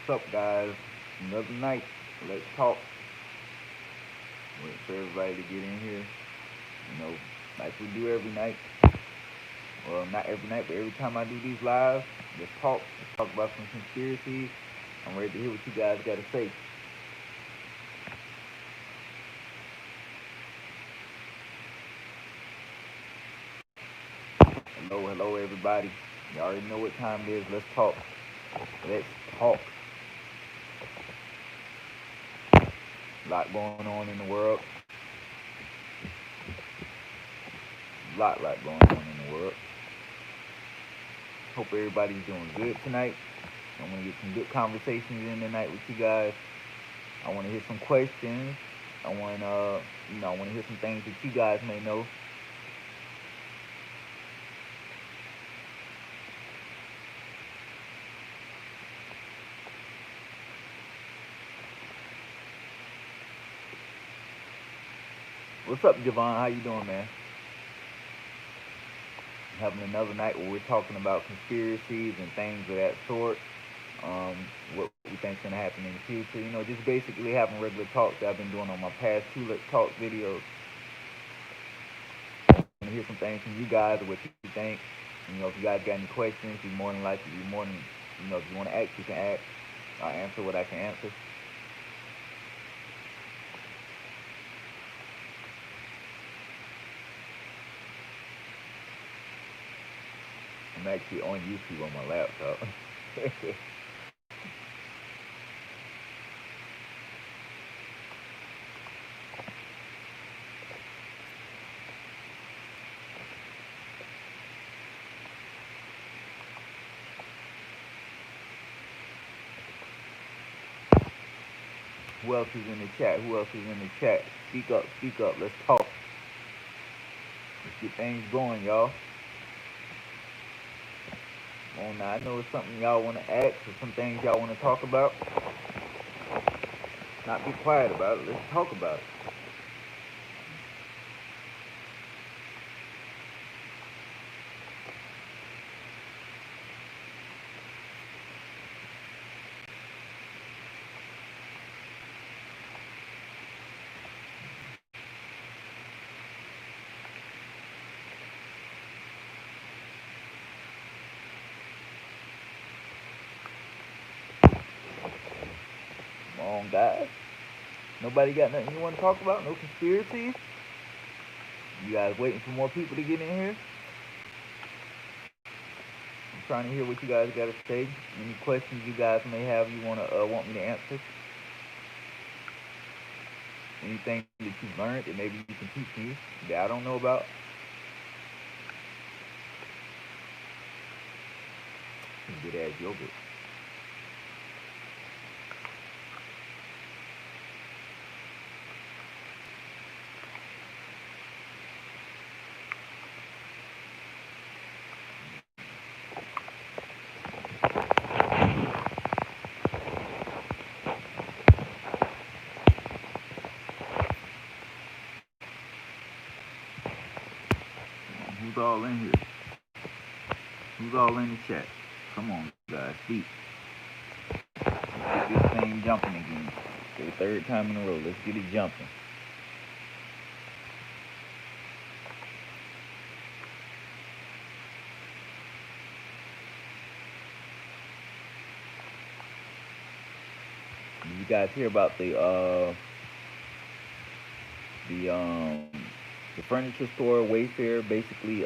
What's up, guys? Another night. Let's talk. Wait for everybody to get in here. Like we do every night. Well, not every night, but every time I do these lives, let's talk. Let's talk about some conspiracies. I'm ready to hear what you guys got to say. Hello, hello, everybody. You already know what time it is. Let's talk. Let's talk. A lot going on in the world. Lot going on in the world. Hope everybody's doing good tonight. I want to get some good conversations in tonight with you guys. I want to hear some questions. I want to hear some things that you guys may know. What's up, Javon? How you doing, man? Having another night where we're talking about conspiracies and things of that sort. What we think's gonna happen in the future. Just basically having regular talks that I've been doing on my past two Let's Talk videos. And hear some things from you guys or what you think. If you guys got any questions, you're more than likely, you're more than, if you want to ask, you can ask. I'll answer what I can answer. I'm actually on YouTube on my laptop. Who else is in the chat? Who else is in the chat? Speak up, speak up. Let's talk. Let's get things going, y'all. Come on now, I know it's something y'all want to ask or some things y'all want to talk about. Not be quiet about it. Let's talk about it. Come on, guys. Nobody got nothing you want to talk about? No conspiracies? You guys waiting for more people to get in here? I'm trying to hear what you guys got to say. Any questions you guys may have you want me to answer? Anything that you've learned that maybe you can teach me that I don't know about? Good ass yogurt. Who's all in here? Who's all in the chat? Come on, guys, speak. Let's get this thing jumping again. For the third time in a row. Let's get it jumping. Did you guys hear about the the furniture store Wayfair basically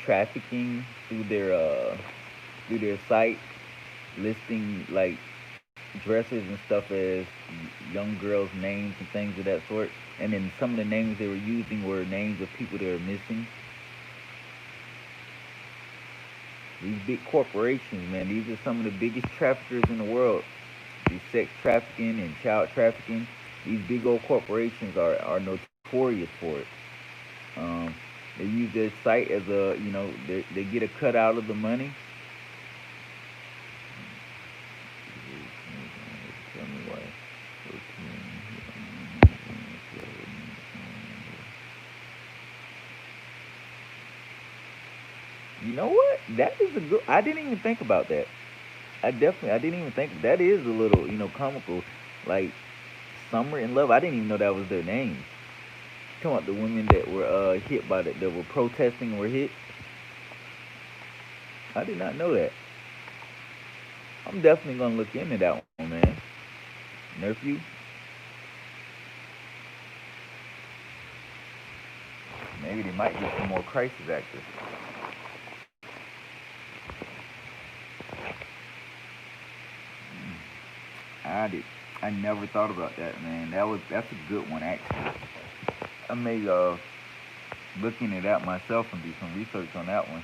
trafficking through their site, listing like dresses and stuff as young girls' names and things of that sort. And then some of the names they were using were names of people that are missing. These big corporations, man, these are some of the biggest traffickers in the world. These sex trafficking and child trafficking. These big old corporations are notorious for it. Um, they use their site as they get a cut out of the money. You know what? That is a good. I didn't even think about that. I didn't even think that is a little, comical. Like Summer and Love, I didn't even know that was their names. Talking about the women that were hit by that were protesting and were hit. I did not know that. I'm definitely gonna look into that one, man. Nephew, maybe they might get some more crisis actors. I did. I never thought about that, man. That's a good one actually. I may look into that myself and do some research on that one.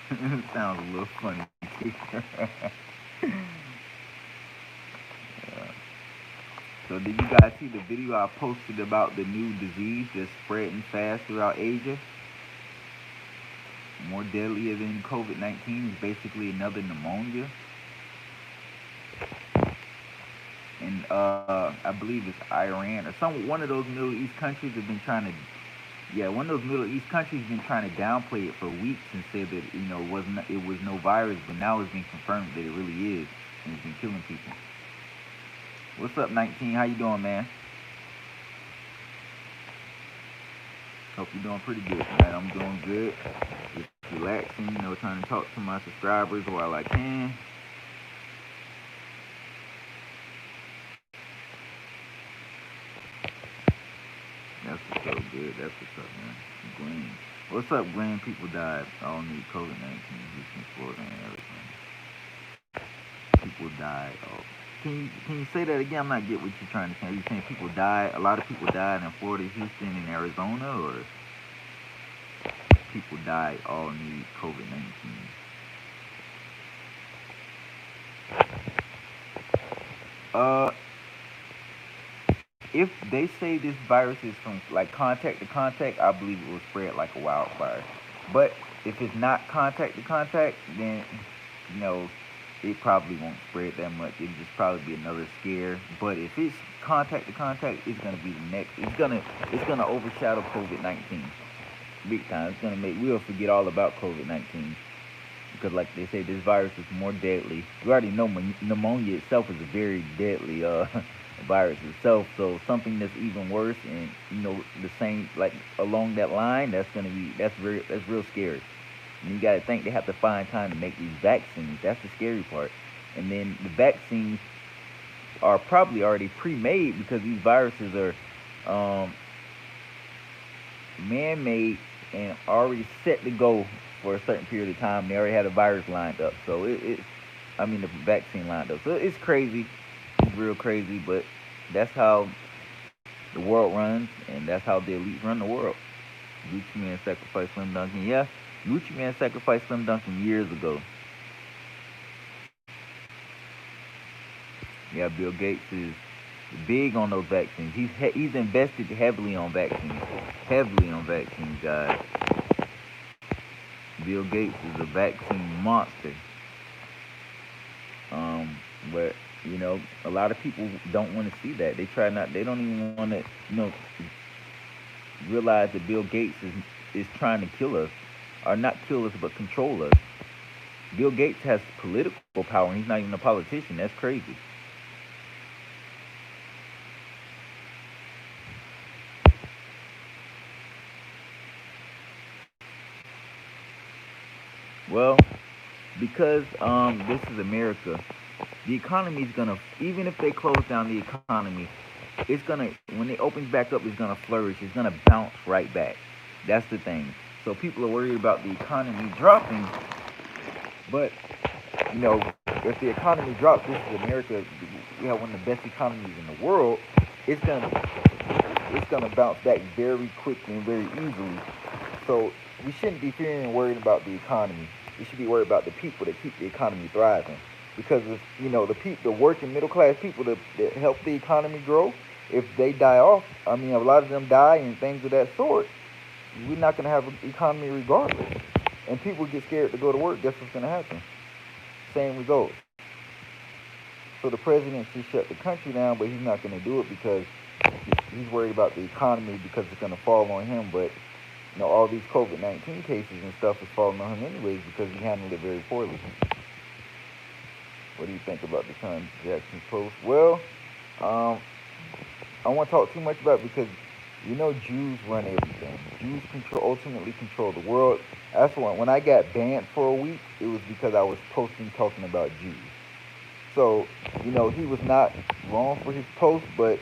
It sounds a little funny. So did you guys see the video I posted about the new disease that's spreading fast throughout Asia? More deadlier than COVID-19 is basically another pneumonia. And I believe it's Iran or one of those Middle East countries have been trying to one of those Middle East countries been trying to downplay it for weeks and said that it was no virus, but now it's been confirmed that it really is and it's been killing people. What's up, 19? How you doing, man? Hope you're doing pretty good, man. I'm doing good. Just relaxing, trying to talk to my subscribers while I can. That's what's so good. That's what's up, man. Glenn. What's up, Glenn? People died. All need COVID-19. Houston, Florida, and everything. People died. Oh. Can you say that again? I'm not getting what you're trying to say. Are you saying people died? A lot of people died in Florida, Houston, and Arizona, or people died all need COVID-19? If they say this virus is from like contact to contact, I believe it will spread like a wildfire. But if it's not contact to contact, then you know it probably won't spread that much. It'll just probably be another scare. But if it's contact to contact, it's gonna be the next. It's gonna overshadow COVID-19 big time. It's gonna make we'll forget all about COVID-19 because, like they say, this virus is more deadly. You already know pneumonia itself is a very deadly virus itself. So something that's even worse, and the same like along that line, that's real scary. And you got to think they have to find time to make these vaccines. That's the scary part. And then the vaccines are probably already pre-made because these viruses are man-made and already set to go for a certain period of time. They already had a virus lined up. So the vaccine lined up. So it's crazy. It's real crazy, but that's how the world runs, and that's how the elites run the world. Gucci Man sacrificed Slim Duncan. Yeah, Gucci Man sacrificed Slim Duncan years ago. Yeah, Bill Gates is big on those vaccines. He's invested heavily on vaccines, guys. Bill Gates is a vaccine monster. But a lot of people don't want to see that. They don't even want to, realize that Bill Gates is trying to kill us, or not kill us, but control us. Bill Gates has political power, and he's not even a politician. That's crazy. Well, because this is America, the economy is gonna, even if they close down the economy, it's gonna, when it opens back up, it's gonna flourish. It's gonna bounce right back. That's the thing. So people are worried about the economy dropping, but if the economy drops, this is America. We have one of the best economies in the world. It's gonna bounce back very quickly and very easily. So we shouldn't be fearing and worried about the economy. We should be worried about the people that keep the economy thriving. Because if the working middle class people that help the economy grow, if they die off, a lot of them die and things of that sort, we're not gonna have an economy regardless. And people get scared to go to work. Guess what's gonna happen? Same results. So the president should shut the country down, but he's not going to do it because he's worried about the economy because it's going to fall on him. But all these COVID-19 cases and stuff is falling on him anyways because he handled it very poorly. What do you think about the Tom Jackson post? Well, um, I don't want to talk too much about it because Jews run everything. Jews ultimately control the world. That's why when I got banned for a week, it was because I was posting talking about Jews. So, he was not wrong for his post, but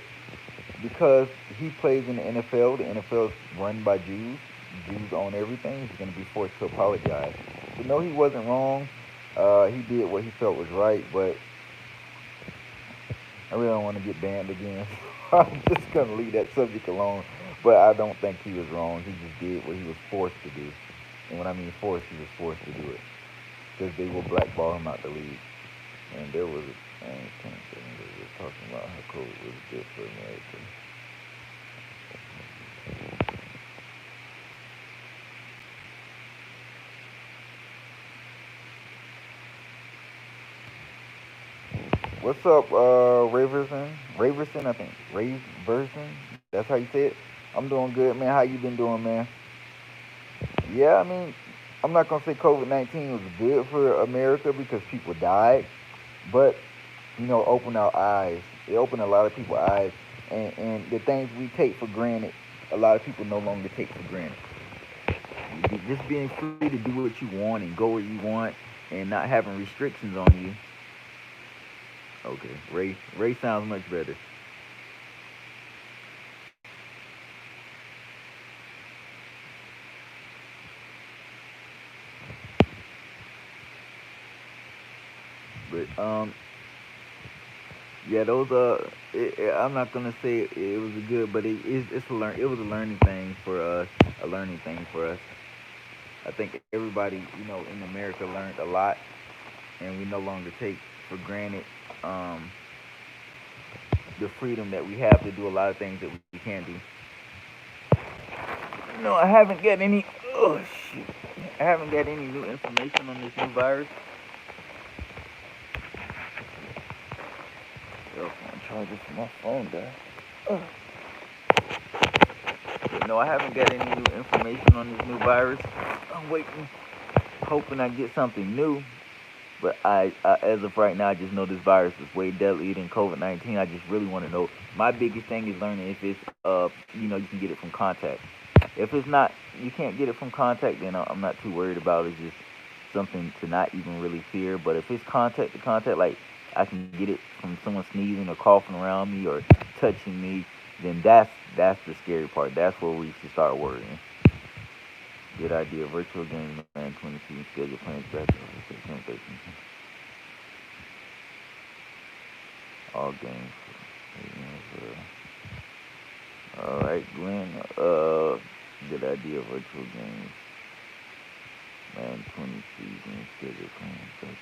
because he plays in the NFL is run by Jews. Jews own everything. He's going to be forced to apologize. So no, he wasn't wrong. He did what he felt was right, but I really don't want to get banned again. I'm just going to leave that subject alone. But I don't think he was wrong. He just did what he was forced to do. And when I mean forced, he was forced to do it. Because they will blackball him out the league. And there was a thing that was talking about how COVID was good for America. What's up, Raverson, I think. Raverson? That's how you say it? I'm doing good, man. How you been doing, man? Yeah, I mean, I'm not going to say COVID-19 was good for America because people died, but, opened our eyes. It opened a lot of people's eyes. And the things we take for granted, a lot of people no longer take for granted. Just being free to do what you want and go where you want and not having restrictions on you. Okay, Ray sounds much better. But yeah, those I'm not gonna say it was a good, but it was a learning thing for us, a learning thing for us. I think everybody in America learned a lot, and we no longer take for granted um, the freedom that we have to do a lot of things that we can do. I haven't got any. Oh shit! I haven't got any new information on this new virus. Cell phone charger for my phone died. But no, I haven't got any new information on this new virus. I'm waiting, hoping I get something new. But as of right now, I just know this virus is way deadlier than COVID-19. I just really want to know. My biggest thing is learning if it's you can get it from contact. If it's not, you can't get it from contact, then I'm not too worried about it. It's just something to not even really fear. But if it's contact to contact, like I can get it from someone sneezing or coughing around me or touching me, then that's the scary part. That's where we should start worrying. Good idea. Virtual games, man. 22 schedule plans back in 13. All games. All right, Glenn. Good idea. Virtual games. Man, 20 season schedule plans.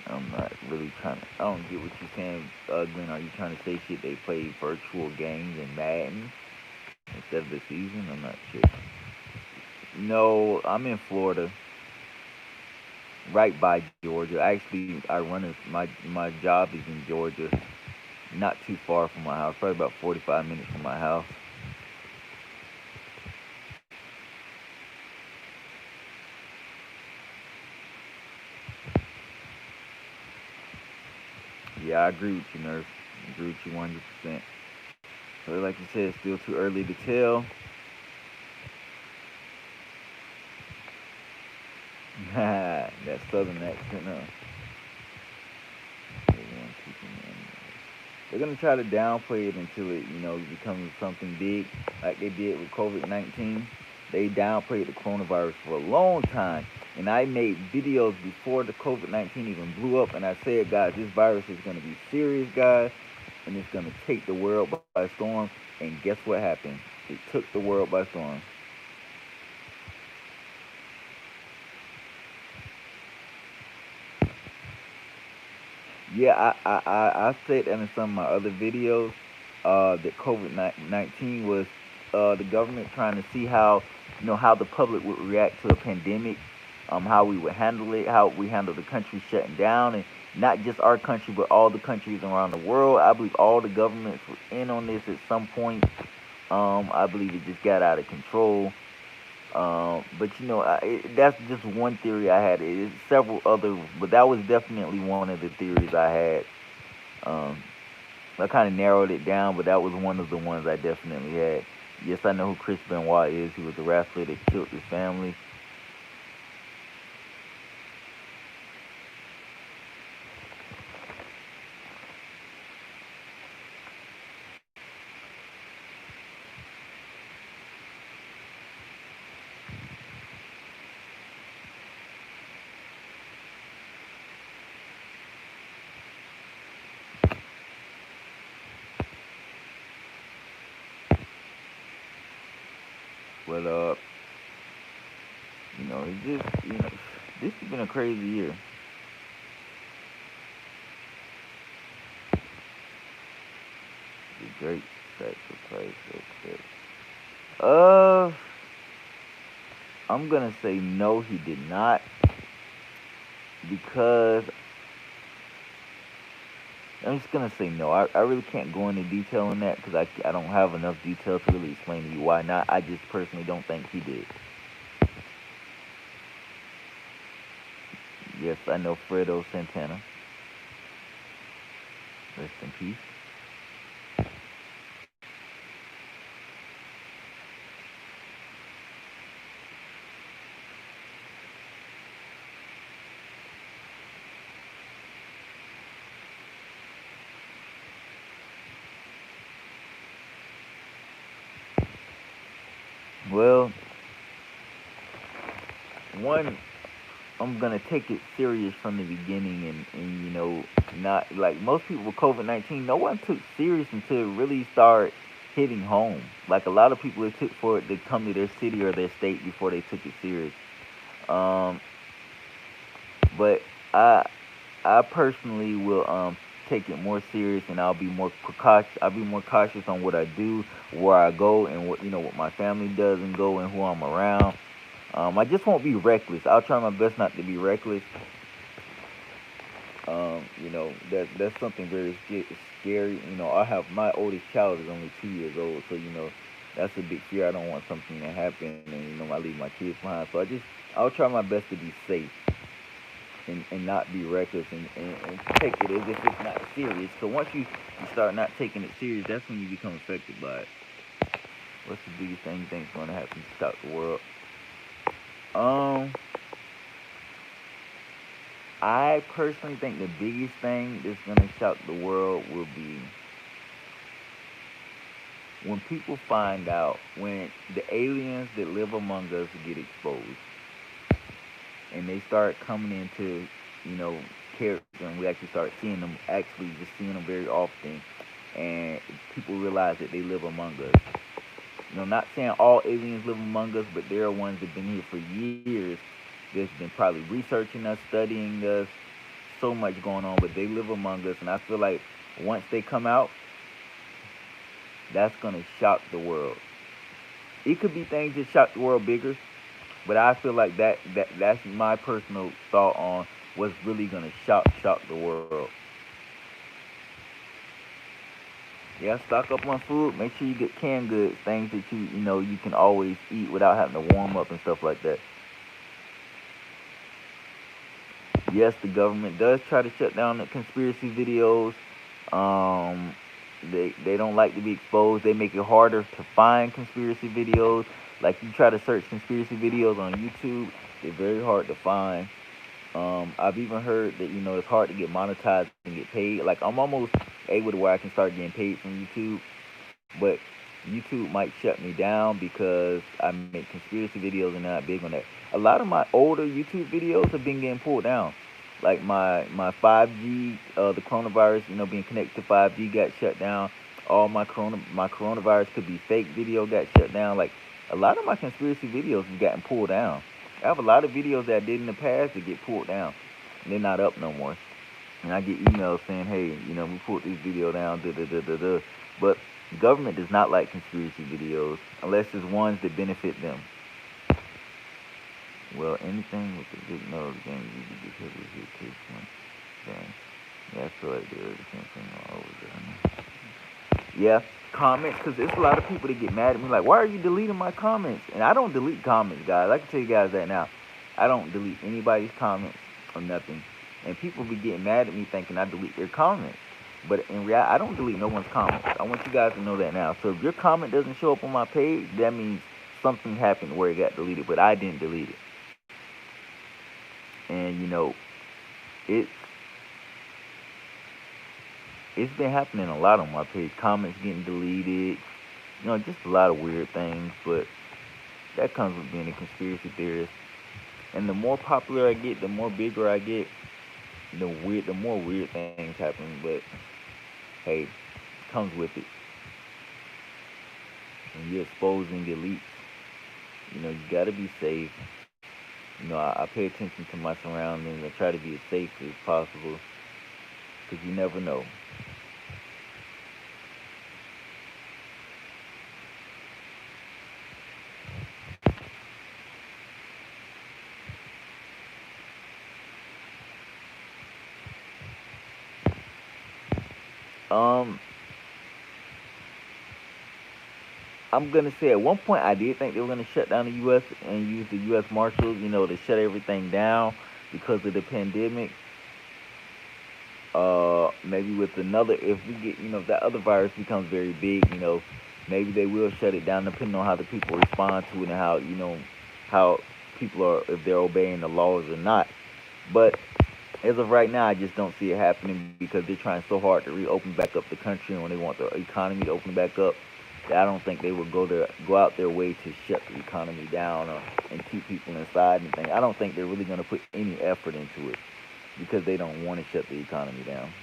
I'm not really trying to. I don't get what you're saying, Glenn. Are you trying to say shit they play virtual games in Madden instead of the season? I'm not sure. No, I'm in Florida, right by Georgia. Actually, my job is in Georgia, not too far from my house, probably about 45 minutes from my house. Yeah, I agree with you, nurse. I agree with you 100%. But like you said, it's still too early to tell. That southern accent, huh? They're gonna try to downplay it until it, becomes something big, like they did with COVID-19. They downplayed the coronavirus for a long time, and I made videos before the COVID-19 even blew up, and I said, guys, this virus is gonna be serious, guys, and it's gonna take the world by storm. And guess what happened? It took the world by storm. Yeah, I said that in some of my other videos that COVID-19 was the government trying to see how how the public would react to a pandemic, how we would handle it, how we handle the country shutting down, and not just our country but all the countries around the world. I believe all the governments were in on this at some point. I believe it just got out of control. But that's just one theory I had. It's several other, but that was definitely one of the theories I had. Um, I kind of narrowed it down, but that was one of the ones I definitely had. Yes, I know who Chris Benoit is. He was the wrestler that killed his family. But it just this has been a crazy year. The great sacrifice. Okay. Uh, I'm gonna say no, he did not, because I'm just gonna say no. I really can't go into detail on that because I don't have enough detail to really explain to you why not. I just personally don't think he did. Yes, I know Fredo Santana. Rest in peace. Well, one, I'm gonna take it serious from the beginning, and not like most people with COVID-19. No one took serious until it really started hitting home. Like a lot of people, it took for it to come to their city or their state before they took it serious. Um, but I I personally will take it more serious, and I'll be more precautious. I'll be more cautious on what I do, where I go, and what my family does and go, and who I'm around. I just won't be reckless. I'll try my best not to be reckless. That's something very scary. I have my oldest child is only 2 years old, so that's a big fear. I don't want something to happen, and I leave my kids behind. So I'll try my best to be safe, and not be reckless, and take it as if it's not serious. So once you start not taking it serious, that's when you become affected by it. What's the biggest thing you think is going to happen to stop the world? Um, I personally think the biggest thing that's gonna shock the world will be when people find out, when the aliens that live among us get exposed, and they start coming into, you know, character, and we actually start seeing them, actually just seeing them very often, and people realize that they live among us. Not saying all aliens live among us, but there are ones that've been here for years that's been probably researching us, studying us, so much going on, but they live among us, and I feel like once they come out, that's gonna shock the world. It could be things that shock the world bigger, but I feel like that's my personal thought on what's really gonna shock the world. Yeah, stock up on food. Make sure you get canned goods, things that you can always eat without having to warm up and stuff like that. Yes, the government does try to shut down the conspiracy videos. Um, they don't like to be exposed. They make it harder to find conspiracy videos. Like you try to search conspiracy videos on YouTube, they're very hard to find. I've even heard that it's hard to get monetized and get paid. Like I'm almost able to where I can start getting paid from YouTube, but YouTube might shut me down because I make conspiracy videos and they're not big on that. A lot of my older YouTube videos have been getting pulled down. Like my 5G, the coronavirus, being connected to 5G got shut down. All my coronavirus could be fake video got shut down. Like a lot of my conspiracy videos have gotten pulled down. I have a lot of videos that I did in the past that get pulled down. And they're not up no more. And I get emails saying, hey, we pulled this video down, da da da da da. But The government does not like conspiracy videos unless it's ones that benefit them. Well, anything with the big nose game usually because of his case point. Dang. Yeah, I feel like they're the same thing all over there. Yeah, comments, because there's a lot of people that get mad at me, like, why are you deleting my comments? And I don't delete comments, guys. I can tell you guys that now. I don't delete anybody's comments or nothing. And people be getting mad at me thinking I delete their comments. But in reality, I don't delete no one's comments. I want you guys to know that now. So if your comment doesn't show up on my page, that means something happened where it got deleted, but I didn't delete it. And it's it's been happening a lot on my page. Comments getting deleted, just a lot of weird things. But that comes with being a conspiracy theorist. And the more popular I get, the more bigger I get, the more weird things happen. But hey, it comes with it. When you're exposing elites, you gotta be safe. I pay attention to my surroundings. I try to be as safe as possible because you never know. Um, I'm gonna say at one point I did think they were gonna shut down the U.S. and use the U.S. Marshals, to shut everything down because of the pandemic. Maybe with another, if we get, if that other virus becomes very big, maybe they will shut it down depending on how the people respond to it and how, how people are, if they're obeying the laws or not. But as of right now, I just don't see it happening because they're trying so hard to reopen back up the country, and when they want the economy to open back up, that I don't think they would go out their way to shut the economy down and keep people inside and things. I don't think they're really going to put any effort into it because they don't want to shut the economy down.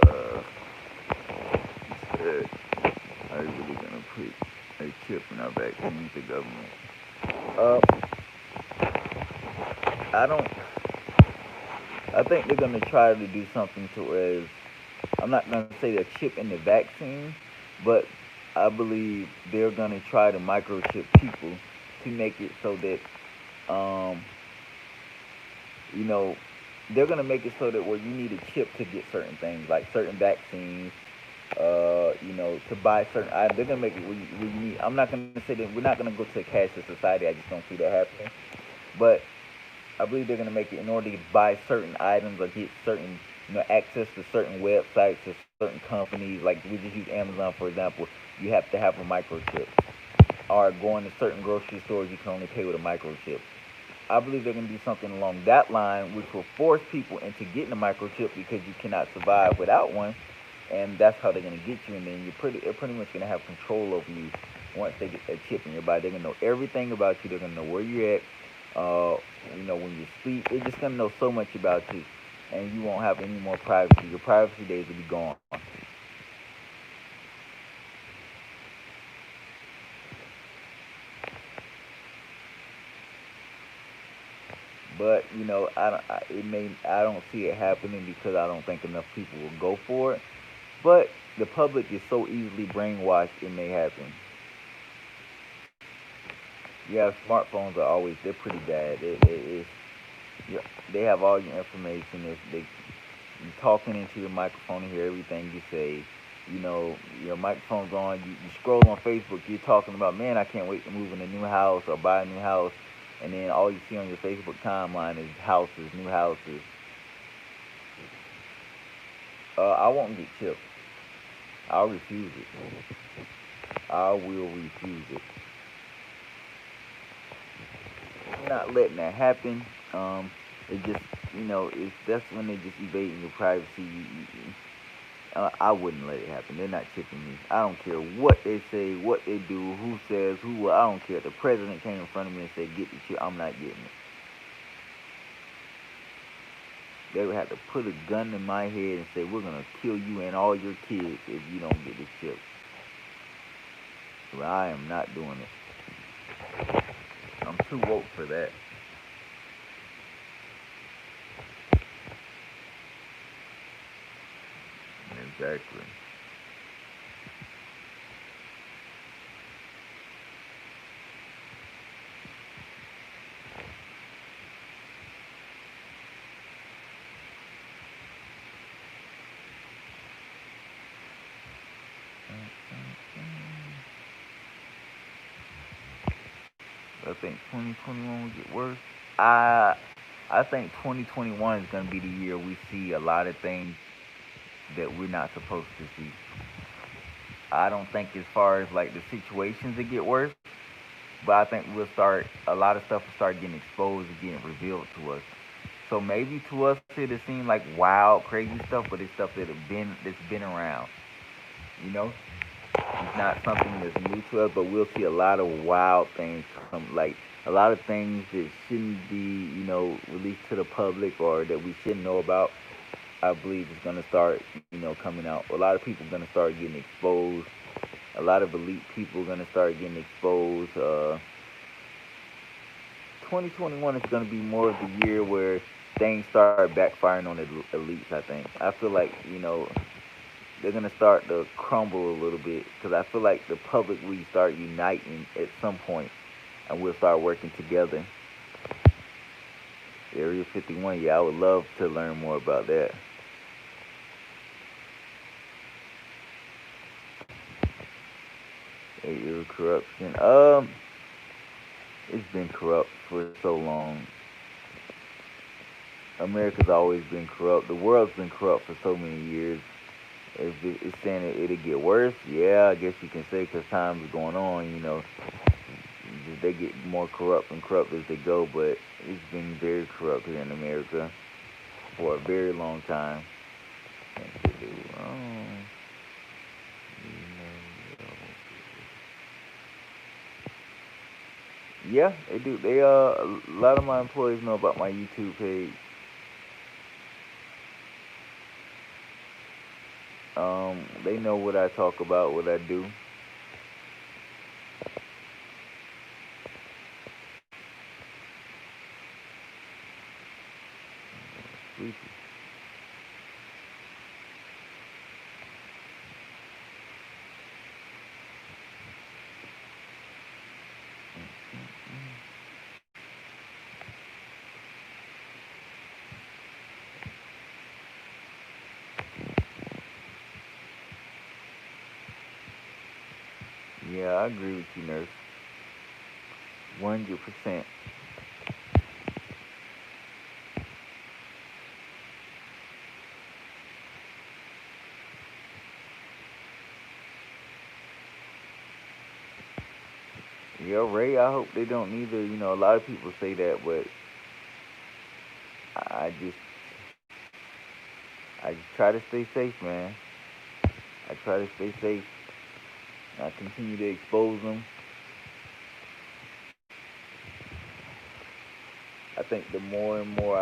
Uh, said, are you really going to put a chip in our vaccines, the government? Uh, I don't. I think they're gonna try to do something to as I'm not gonna say a chip in the vaccine, but I believe they're gonna try to microchip people to make it so that um you know they're gonna make it so that where you need a chip to get certain things like certain vaccines, to buy certain items. They're gonna make it where you need. I'm not gonna say that we're not gonna go to a cashless society. I just don't see that happening. But I believe they're gonna make it in order to buy certain items or get certain, access to certain websites or certain companies. Like we just use Amazon for example. You have to have a microchip. Or going to certain grocery stores, you can only pay with a microchip. I believe they're gonna do something along that line, which will force people into getting a microchip because you cannot survive without one, and that's how they're gonna get you. And then they're pretty much gonna have control over you once they get that chip in your body. They're gonna know everything about you. They're gonna know where you're at. Uh, when you sleep, they're just gonna know so much about you, and you won't have any more privacy. Your privacy days will be gone. But I don't see it happening because I don't think enough people will go for it. But the public is so easily brainwashed, it may happen. Yeah, smartphones are always they're pretty bad. Yeah, they have all your information. You talking into your microphone and hear everything you say. You know, your microphone's on. You scroll on Facebook. You're talking about, man, I can't wait to move in a new house or buy a new house, and then all you see on your Facebook timeline is houses, new houses. I won't get chipped. I'll refuse it. I will refuse it. Not letting that happen. It just, it's that's when they just evading your privacy. I wouldn't let it happen. They're not chipping me. I don't care what they say, what they do, who says, who will. I don't care. If the president came in front of me and said, get the chip, I'm not getting it. They would have to put a gun in my head and say, we're going to kill you and all your kids if you don't get this chip. But I am not doing it. I'm too woke for that. Exactly. I think 2021 will get worse. I I think 2021 is going to be the year we see a lot of things that we're not supposed to see. I don't think as far as like the situations that get worse, but I think we'll start a lot of stuff will start getting exposed and getting revealed to us. So maybe to us it'll seem like wild, crazy stuff, but it's stuff that's been around. You know, it's not something that's new to us, but we'll see a lot of wild things come, like a lot of things that shouldn't be, released to the public or that we shouldn't know about. I believe is gonna start, coming out. A lot of people are gonna start getting exposed. A lot of elite people are gonna start getting exposed. 2021 is gonna be more of the year where things start backfiring on the elites. I think. I feel like they're gonna start to crumble a little bit because I feel like the public will start uniting at some point, and we'll start working together. Area 51, yeah, I would love to learn more about that. Area corruption. It's been corrupt for so long. America's always been corrupt. The world's been corrupt for so many years. If it's saying it'll get worse, yeah, I guess you can say because time is going on. They get more corrupt and corrupt as they go. But it's been very corrupt here in America for a very long time. Yeah, they do. A lot of my employees know about my YouTube page. They know what I talk about, what I do. Sleepy. Yeah, I agree with you, nurse. 100%. Yeah, Ray, I hope they don't either. A lot of people say that, but I just, I just try to stay safe, man. I try to stay safe. I continue to expose them. I think the more and more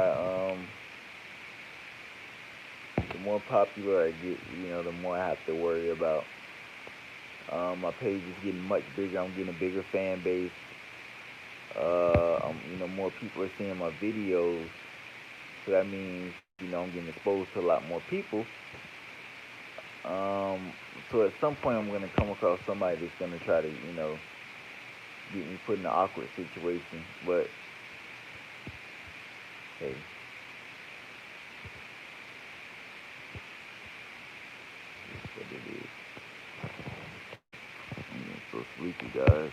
the more popular I get, the more I have to worry about. My page is getting much bigger. I'm getting a bigger fan base. More people are seeing my videos. So that means, I'm getting exposed to a lot more people. Um, so at some point, I'm gonna come across somebody that's gonna try to, get me put in an awkward situation. But hey, that's what it is. I'm getting so sleepy, guys.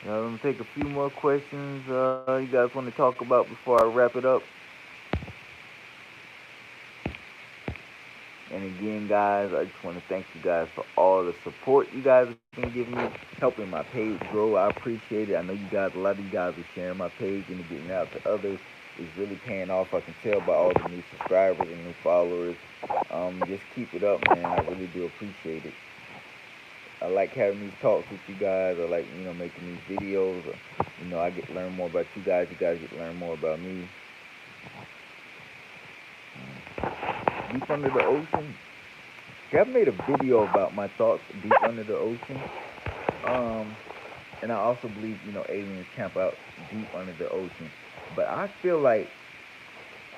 Let me take a few more questions. You guys want to talk about before I wrap it up? And again, guys, I just want to thank you guys for all the support you guys have been giving me, helping my page grow. I appreciate it. I know you guys, a lot of you guys are sharing my page and getting it out to others. It's really paying off. I can tell by all the new subscribers and new followers. Just keep it up, man. I really do appreciate it. I like having these talks with you guys. I like, making these videos. I get to learn more about you guys. You guys get to learn more about me. Deep under the ocean. I've made a video about my thoughts deep under the ocean. And I also believe, aliens camp out deep under the ocean. But I feel like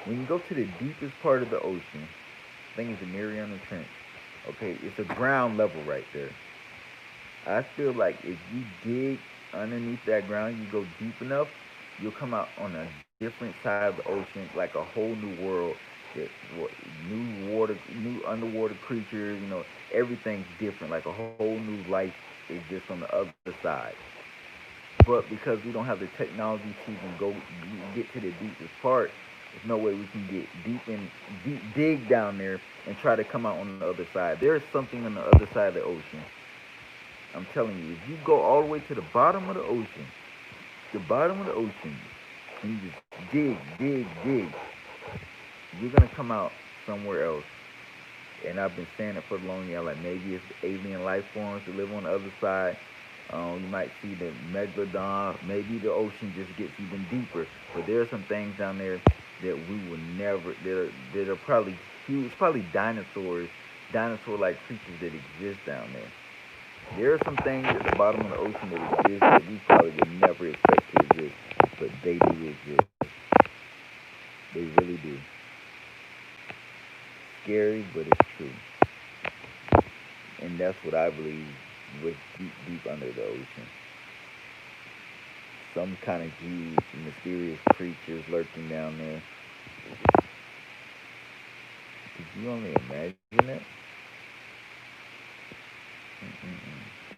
when you go to the deepest part of the ocean, I think it's the Mariana Trench. Okay, it's a ground level right there. I feel like if you dig underneath that ground, you go deep enough, you'll come out on a different side of the ocean, like a whole new world. That new water, new underwater creatures. Everything's different. Like a whole new life exists on the other side. But because we don't have the technology to even go get to the deepest part, there's no way we can get deep dig down there and try to come out on the other side. There's something on the other side of the ocean. I'm telling you, if you go all the way to the bottom of the bottom of the ocean, and you just dig, you're gonna come out somewhere else. And I've been saying it for the long time. Like maybe it's alien life forms that live on the other side. You might see the megalodon. Maybe the ocean just gets even deeper. But there are some things down there that we will never. That are probably huge. Probably dinosaur-like creatures that exist down there. There are some things at the bottom of the ocean that exist that we probably would never expect to exist, but they do exist. They really do. Scary, but it's true. And that's what I believe was deep under the ocean. Some kind of huge, mysterious creatures lurking down there. Could you only imagine it? Mm-mm-mm.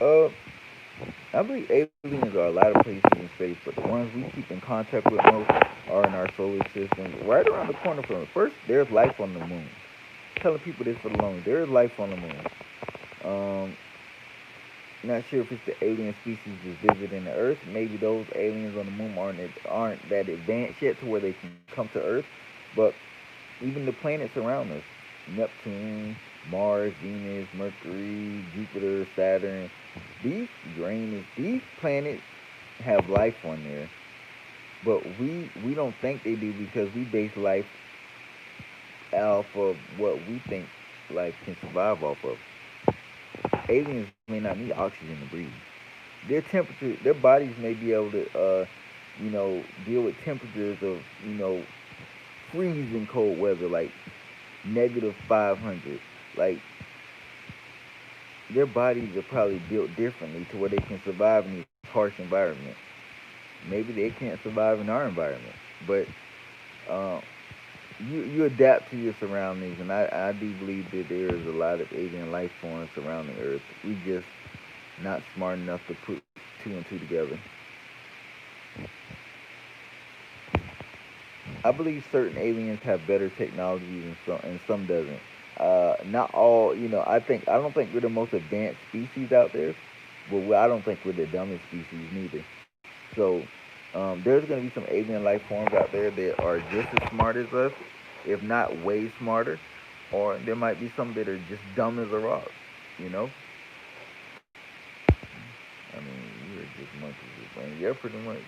Uh, I believe aliens are a lot of places in space, but the ones we keep in contact with most are in our solar system, right around the corner from us. First, there's life on the moon. Telling people this for the long. There is life on the moon. Um, Not sure if it's the alien species that's visiting the Earth. Maybe those aliens on the moon aren't that advanced yet to where they can come to Earth. But even the planets around us, Neptune, Mars, Venus, Mercury, Jupiter, Saturn, these planets have life on there. But we don't think they do because we base life off of what we think life can survive off of. Aliens may not need oxygen to breathe. Their bodies may be able to, deal with temperatures of, freezing cold weather, like negative 500. Like their bodies are probably built differently to where they can survive in these harsh environments. Maybe they can't survive in our environment, but uh, you adapt to your surroundings, and I do believe that there is a lot of alien life forms surrounding Earth. We just not smart enough to put two and two together. I believe certain aliens have better technologies and some doesn't. Not all, I don't think we're the most advanced species out there, but I don't think we're the dumbest species neither. So there's going to be some alien life forms out there that are just as smart as us, if not way smarter, or there might be some that are just dumb as a rock. You know, I mean, we're just monkeys, man. Yeah, pretty much.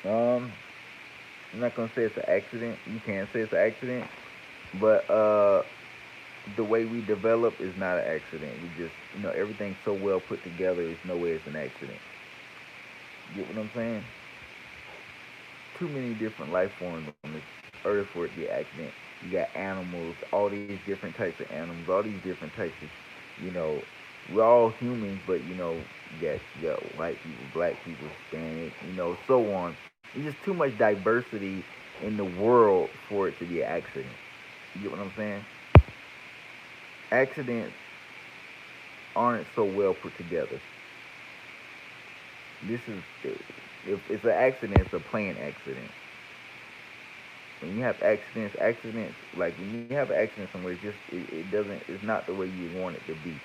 Um, I'm not gonna say it's an accident. You can say it's an accident, but the way we develop is not an accident. We just, everything's so well put together. There's no way it's an accident. You get what I'm saying? Too many different life forms on this earth for it to be an accident. You got animals, all these different types of animals, all these different types of, you know, we're all humans, but you got white people, black people, Hispanic, so on. There's just too much diversity in the world for it to be an accident. You get what I'm saying? Accidents aren't so well put together. This is if it's an accident, it's a planned accident. When you have accidents like when you have an accident somewhere, it doesn't. It's not the way you want it to be.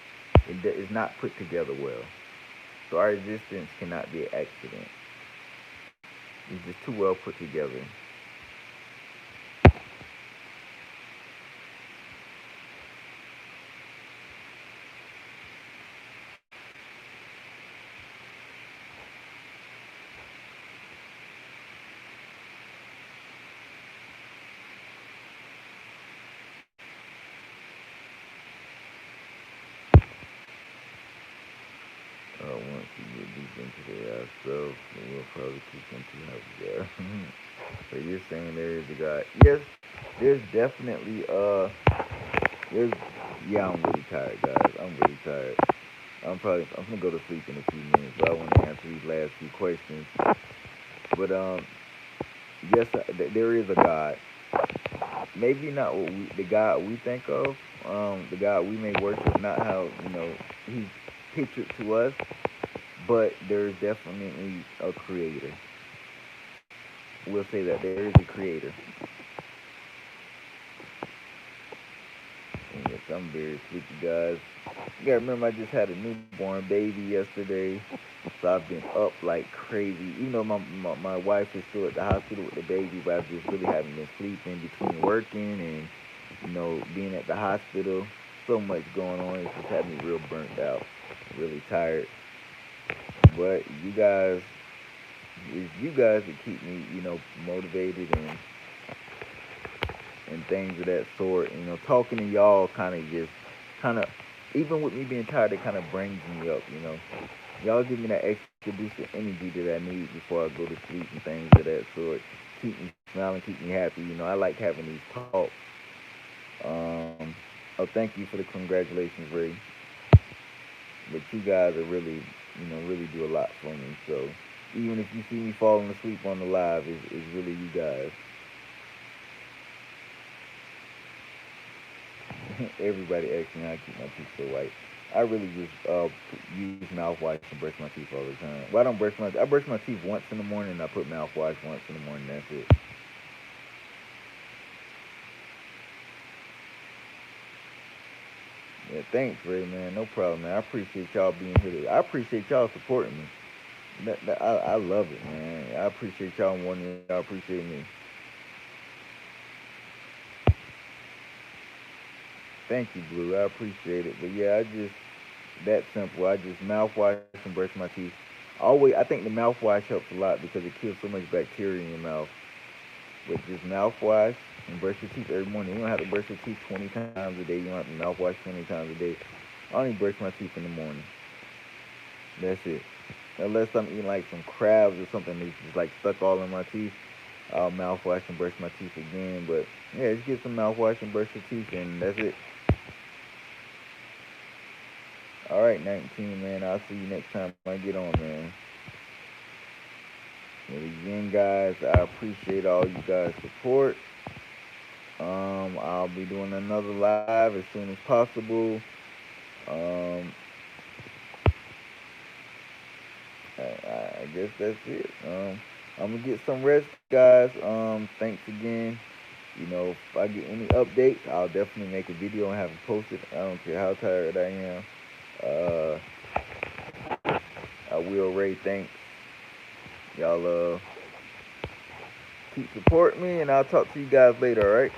It's not put together well. So our existence cannot be an accident. It's just too well put together. Once we get deep into the ourselves, we'll probably keep into how we are. So you're saying there is a God? Yes, there's definitely there's yeah. I'm really tired, guys. I'm really tired. I'm gonna go to sleep in a few minutes, but I want to answer these last few questions. But yes, there is a God. Maybe not the God we think of, the God we may worship, not how He's pictured to us, but there's definitely a creator. We'll say that there is a creator. And yes, I'm very sleepy, guys. You gotta remember, I just had a newborn baby yesterday, so I've been up like crazy. Even though my wife is still at the hospital with the baby, but I just really haven't been sleeping between working and being at the hospital. So much going on. It's just had me real burnt out, really tired. But it's you guys that keep me, motivated and things of that sort. Talking to y'all kind of, even with me being tired, it kind of brings me up. Y'all give me that extra boost of energy that I need before I go to sleep and things of that sort. Keep me smiling, keep me happy. I like having these talks. Um, oh, thank you for the congratulations, Ray. But you guys are really, really do a lot for me. So even if you see me falling asleep on the live, it's really you guys. Everybody asks me how I keep my teeth so white. I really just use mouthwash and brush my teeth all the time. Well, I brush my teeth once in the morning and I put mouthwash once in the morning. That's it. Yeah, thanks, Ray, man. No problem, man. I appreciate y'all being here. I appreciate y'all supporting me. I love it, man. I appreciate y'all more than y'all appreciate me. Thank you, Blue. I appreciate it. But yeah, I just that simple. I just mouthwash and brush my teeth. Always, I think the mouthwash helps a lot because it kills so much bacteria in your mouth. With just mouthwash and brush your teeth every morning. You don't have to brush your teeth 20 times a day. You don't have to mouthwash 20 times a day. I only brush my teeth in the morning. That's it. Unless I'm eating like some crabs or something that's just like stuck all in my teeth, I'll mouthwash and brush my teeth again. But yeah, just get some mouthwash and brush your teeth, and that's it. All right, 19, man. I'll see you next time I get on, man. And again, guys, I appreciate all you guys' support. I'll be doing another live as soon as possible. Um, I guess that's it. I'm gonna get some rest, guys. Thanks again. If I get any updates, I'll definitely make a video and have it posted. I don't care how tired I am. Uh, I will, Ray. Thanks. Y'all keep supporting me, and I'll talk to you guys later. All right.